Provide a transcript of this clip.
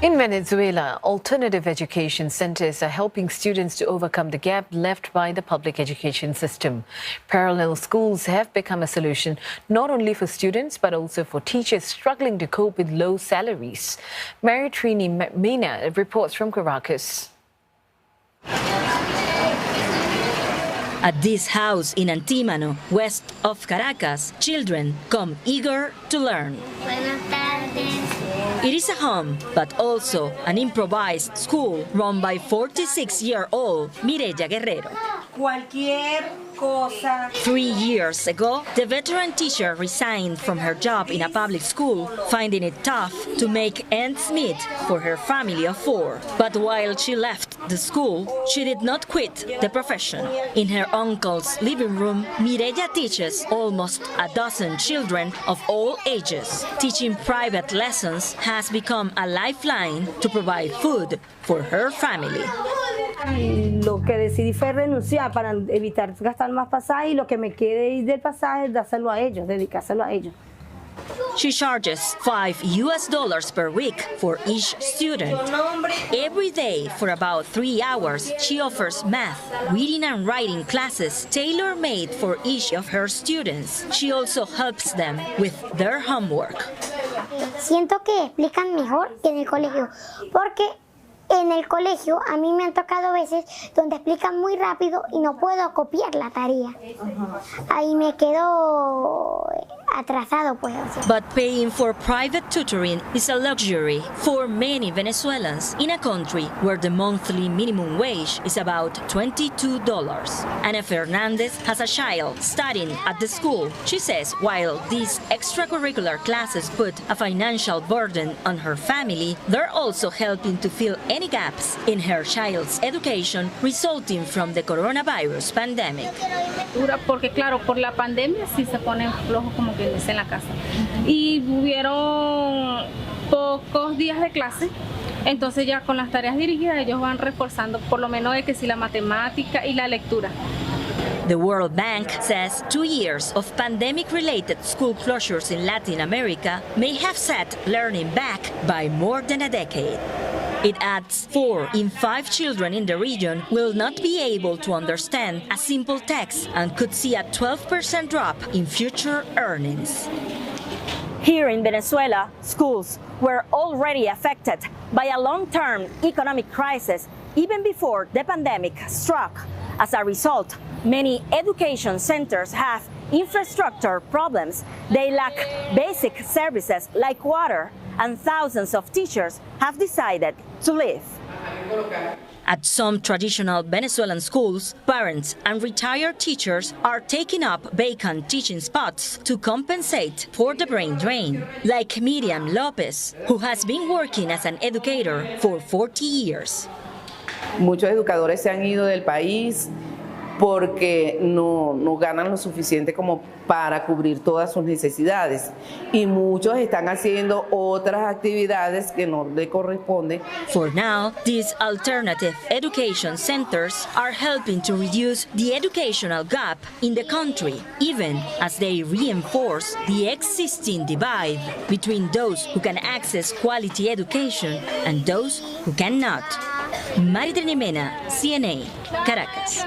In Venezuela, alternative education centers are helping students to overcome the gap left by the public education system. Parallel schools have become a solution not only for students but also for teachers struggling to cope with low salaries. Triny Mena reports from Caracas. At this house in Antímano, west of Caracas, children come eager to learn. It is a home, but also an improvised school run by 46-year-old Mireya Guerrero. 3 years ago, the veteran teacher resigned from her job in a public school, finding it tough to make ends meet for her family of 4. But while she left the school, she did not quit the profession. In her uncle's living room, Mireya teaches almost a dozen children of all ages. Teaching private lessons has become a lifeline to provide food for her family. Lo que decidí fue renunciar para evitar gastar más pasaje y lo que me quede del pasaje dárselo a ellos, dedicárselo a ellos. She charges $5 per week for each student. Every day for about 3 hours, she offers math, reading and writing classes tailor-made for each of her students. She also helps them with their homework. Siento que explican mejor que en el colegio, porque en el colegio a mí me han tocado veces donde explican muy rápido y no puedo copiar la tarea. Ahí me quedo atrasado, pues. But paying for private tutoring is a luxury for many Venezuelans in a country where the monthly minimum wage is about $22. Ana Fernandez has a child studying at the school. She says while these extracurricular classes put a financial burden on her family, they're also helping to fill any gaps in her child's education resulting from the coronavirus pandemic. Porque claro, por la pandemia sí se ponen flojos como que dice en la casa. Y hubieron pocos días de clase, entonces ya con las tareas dirigidas ellos van reforzando por lo menos de que sí la matemática y la lectura. The World Bank says 2 years of pandemic-related school closures in Latin America may have set learning back by more than a decade. It adds 4 in 5 children in the region will not be able to understand a simple text and could see a 12% drop in future earnings. Here in Venezuela, schools were already affected by a long-term economic crisis even before the pandemic struck. As a result, many education centers have infrastructure problems. They lack basic services like water, and thousands of teachers have decided to leave. At some traditional Venezuelan schools, parents and retired teachers are taking up vacant teaching spots to compensate for the brain drain, like Miriam Lopez, who has been working as an educator for 40 years. Muchos educadores se han ido del país porque no ganan lo suficiente como para cubrir todas sus necesidades. Y muchos están haciendo otras actividades que no le corresponden. For now, these alternative education centers are helping to reduce the educational gap in the country, even as they reinforce the existing divide between those who can access quality education and those who cannot. Mena, CNA, Caracas.